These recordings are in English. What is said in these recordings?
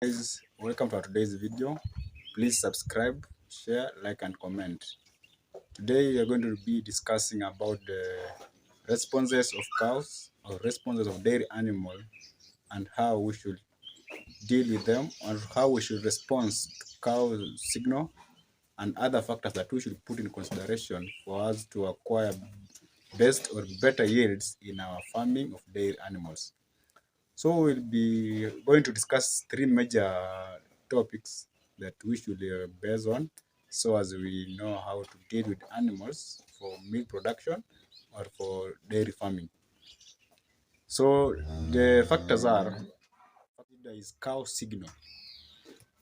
Guys, welcome to today's video. Please subscribe, share, like, and comment. Today we are going to be discussing about the responses of cows or responses of dairy animal and how we should deal with them or how we should respond to cow signal and other factors that we should put in consideration for us to acquire best or better yields in our farming of dairy animals. So we'll be going to discuss three major topics that we should base on so as we know how to deal with animals for milk production or for dairy farming. So the factors are, there is cow signal.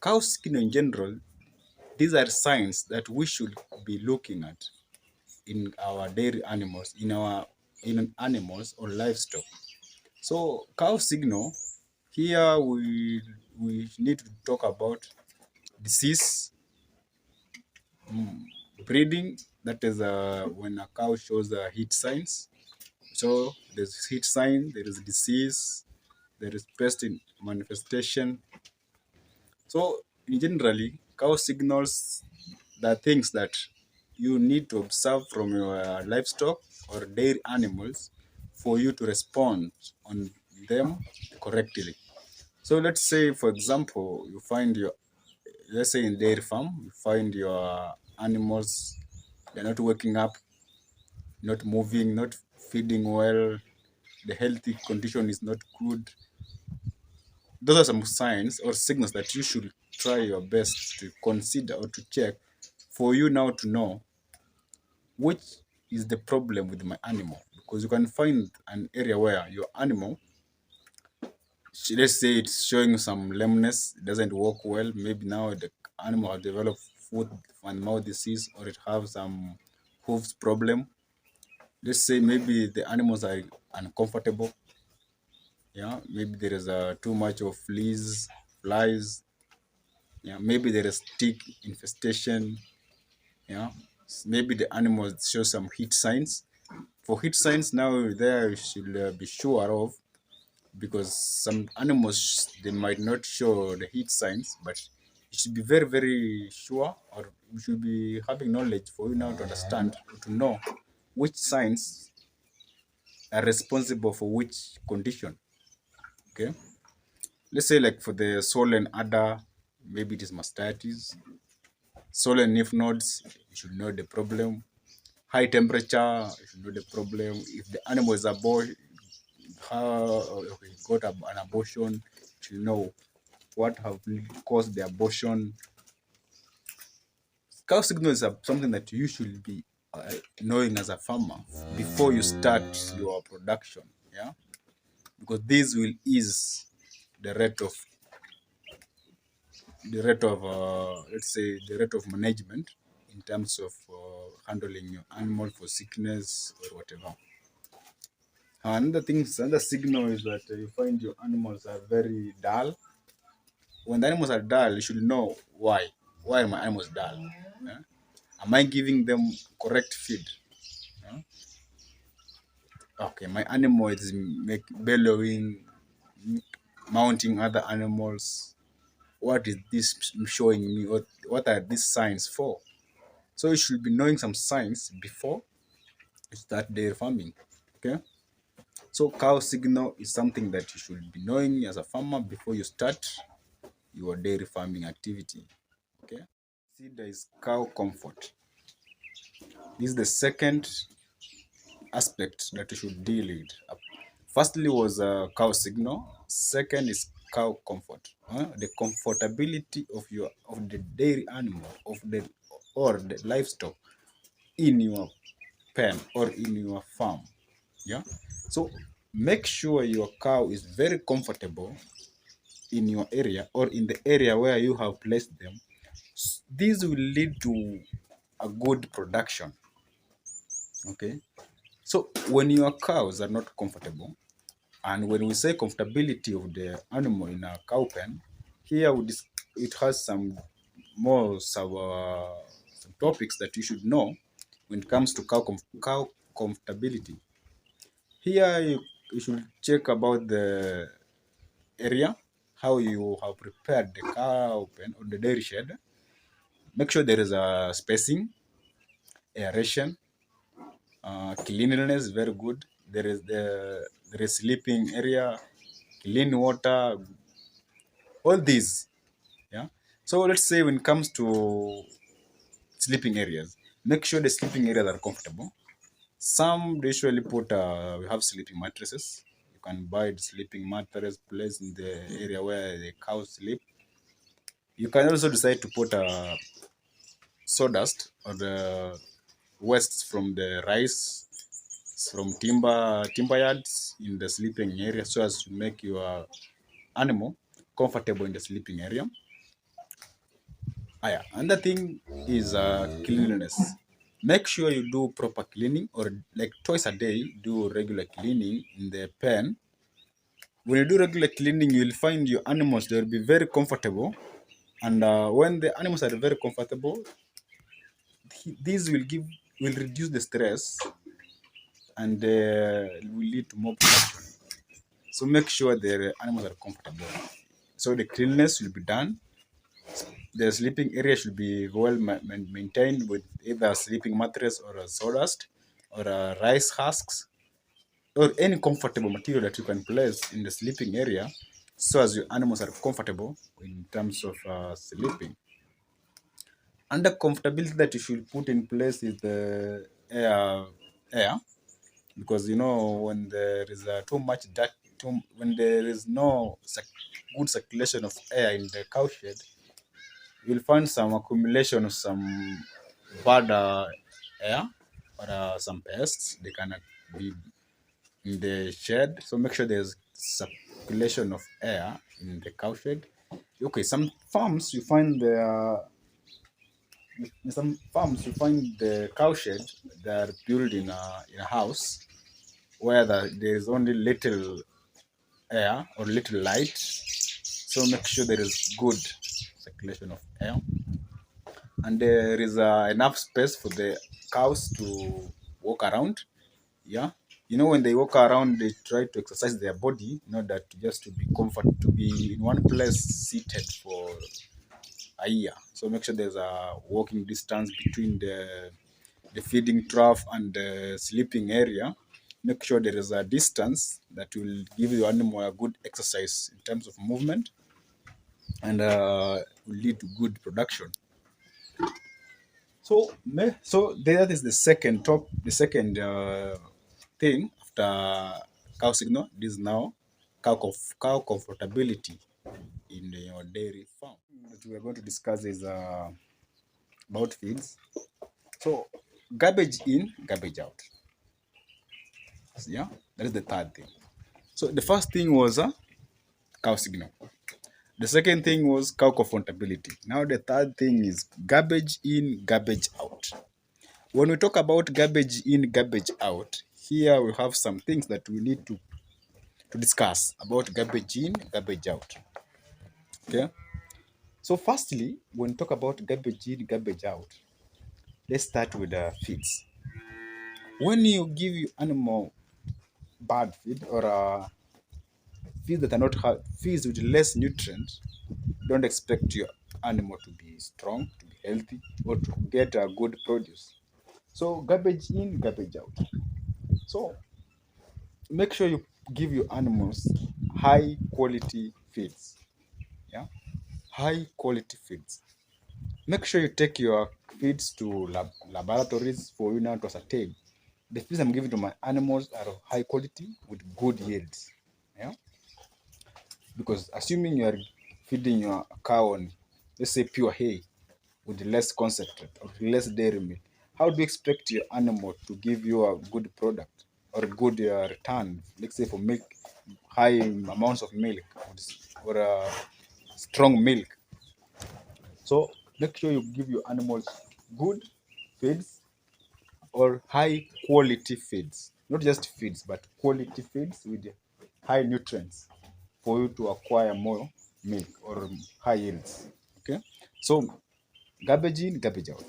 Cow signal in general, these are signs that we should be looking at in our dairy animals, in animals or livestock. So cow signal, here we need to talk about disease, breeding. That is when a cow shows heat signs. So there's heat sign, there is disease, there is pest in manifestation. So in generally, cow signals the things that you need to observe from your livestock or dairy animals for you to respond on them correctly. So let's say, for example, let's say in dairy farm, you find your animals, they're not waking up, not moving, not feeding well, the healthy condition is not good. Those are some signs or signals that you should try your best to consider or to check for you now to know which is the problem with my animal. Because you can find an area where your animal, let's say it's showing some lameness, it doesn't walk well. Maybe now the animal has developed foot and mouth disease, or it have some hooves problem. Let's say maybe the animals are uncomfortable. Yeah, maybe there is too much of flies. Yeah, maybe there is tick infestation. Yeah, maybe the animals show some heat signs. For heat signs now, there you should be sure of, because some animals they might not show the heat signs, but you should be very sure, or you should be having knowledge for you now to understand, to know which signs are responsible for which condition. Okay, let's say like for the swollen udder, maybe it is mastitis. Swollen lymph nodes, you should know the problem. High temperature, you should know the problem. If the animal is got an abortion, you should know what have caused the abortion. Cow signal is something that you should be knowing as a farmer before you start your production. Yeah, because this will ease the rate of let's say the rate of management in terms of handling your animal for sickness or whatever. Another signal is that you find your animals are very dull. When the animals are dull, you should know why. Why are my animals dull? Yeah? Am I giving them correct feed? Yeah? Okay, my animal is bellowing, mounting other animals. What is this showing me? What are these signs for? So you should be knowing some signs before you start dairy farming. Okay. So cow signal is something that you should be knowing as a farmer before you start your dairy farming activity. Okay. See, there is cow comfort. This is the second aspect that you should deal with. Firstly was cow signal. Second is cow comfort. The comfortability of the dairy animal or the livestock in your pen or in your farm. Yeah. So make sure your cow is very comfortable in your area or in the area where you have placed them. This will lead to a good production. Okay. So when your cows are not comfortable, and when we say comfortability of the animal in a cow pen, here it has some topics that you should know when it comes to cow comfortability. Here you should check about the area. how you have prepared the cow pen or the dairy shed. Make sure there is a spacing, aeration, cleanliness, very good. There is sleeping area, clean water, all these. Yeah. So let's say when it comes to sleeping areas, make sure the sleeping areas are comfortable. Some they usually put we have sleeping mattresses. You can buy the sleeping mattress placed in the area where the cows sleep. You can also decide to put sawdust or the wastes from the rice from timber yards in the sleeping area so as to make your animal comfortable in the sleeping area. Ah, yeah. Another thing is cleanliness. Make sure you do proper cleaning or like twice a day, do regular cleaning in the pen. When you do regular cleaning, you'll find your animals, they'll be very comfortable. And when the animals are very comfortable, these will reduce the stress and will lead to more production. So make sure the animals are comfortable. So the cleanliness will be done. The sleeping area should be well maintained with either a sleeping mattress or a sawdust or rice husks or any comfortable material that you can place in the sleeping area so as your animals are comfortable in terms of sleeping. And the comfortability that you should put in place is the air because you know when there is too much dirt, when there is no good circulation of air in the cow shed, you'll find some accumulation of some bad air or some pests. They cannot be in the shed. So make sure there's circulation of air in the cow shed. Okay, some farms you find the cow shed that are built in a house where there is only little air or little light. So make sure there is good circulation of air and there is enough space for the cows to walk around. Yeah, you know when they walk around, they try to exercise their body in order to just to be comfort to be in one place seated for a year. So make sure there's a walking distance between the feeding trough and the sleeping area. Make sure there is a distance that will give your animal a good exercise in terms of movement and will lead to good production. So that is the second thing after cow signal. This is now cow comfortability in your dairy farm. That we are going to discuss is about feeds. So garbage in, garbage out. Yeah, that is the third thing. So the first thing was cow signal. The second thing was cow comfortability. Now the third thing is garbage in, garbage out. When we talk about garbage in, garbage out, here we have some things that we need to discuss about garbage in, garbage out. Okay. So firstly, when we talk about garbage in, garbage out, let's start with feeds. When you give your animal bad feed or feeds that are not feeds with less nutrients, don't expect your animal to be strong, to be healthy, or to get a good produce. So garbage in, garbage out. So make sure you give your animals high quality feeds. Yeah, high quality feeds. Make sure you take your feeds to laboratories for you now to ascertain the feeds I'm giving to my animals are of high quality with good yields. Yeah, because assuming you are feeding your cow on, let's say, pure hay with less concentrate or less dairy milk, how do you expect your animal to give you a good product or a good return, let's say for milk, high amounts of milk or strong milk? So make sure you give your animals good feeds or high quality feeds, not just feeds, but quality feeds with high nutrients for you to acquire more milk or high yields. Okay, so garbage in, garbage out.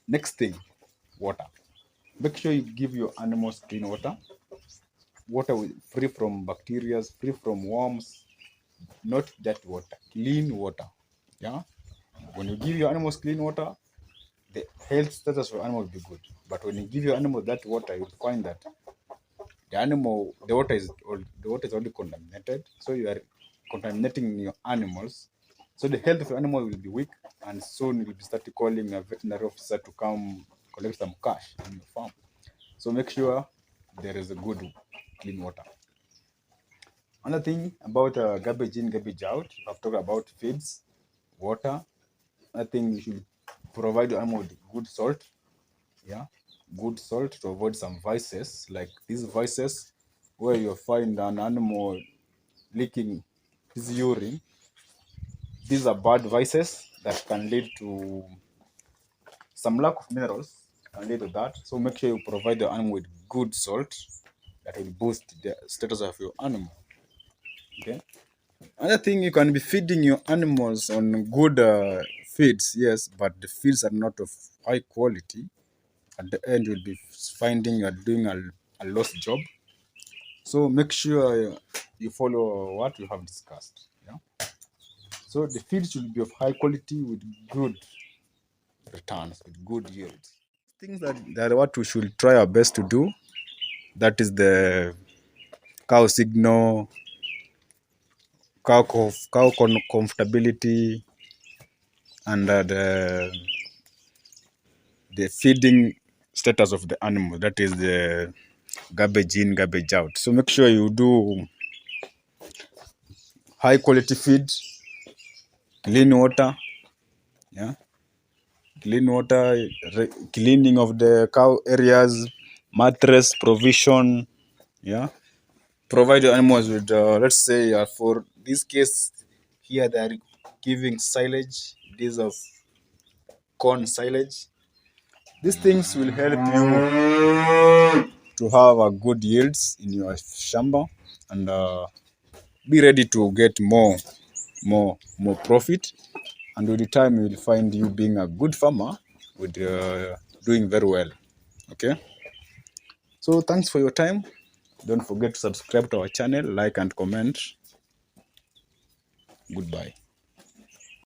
Next thing, water. Make sure you give your animals clean water, free from bacteria, free from worms, not dirty water, clean water. Yeah, when you give your animals clean water, the health status of animal will be good. But when you give your animal that water, you'll find that the water is already contaminated. So you are contaminating your animals. So the health of your animal will be weak, and soon you'll be start calling a veterinary officer to come collect some cash in your farm. So make sure there is a good clean water. Another thing about garbage in, garbage out, I've talked about feeds, water. I think you should provide your animal with good salt. Yeah, good salt to avoid some vices like these vices where you find an animal leaking his urine. These are bad vices that can lead to some lack of minerals, can lead to that. So make sure you provide the animal with good salt that will boost the status of your animal. Okay. Another thing, you can be feeding your animals on good feeds, yes, but the feeds are not of high quality. At the end, you'll be finding you're doing a lost job. So make sure you follow what we have discussed. Yeah. So the feed should be of high quality with good returns, with good yields. Things that what we should try our best to do. That is the cow signal, comfortability, and the feeding status of the animal. That is the garbage in, garbage out. So make sure you do high quality feed, clean water, yeah, clean water, cleaning of the cow areas, mattress provision, yeah. Provide your animals with, let's say, for this case here, they are giving silage, these of corn silage. These things will help you to have a good yields in your shamba and be ready to get more profit. And with the time, you will find you being a good farmer with doing very well. Okay. So thanks for your time. Don't forget to subscribe to our channel, like and comment. Goodbye.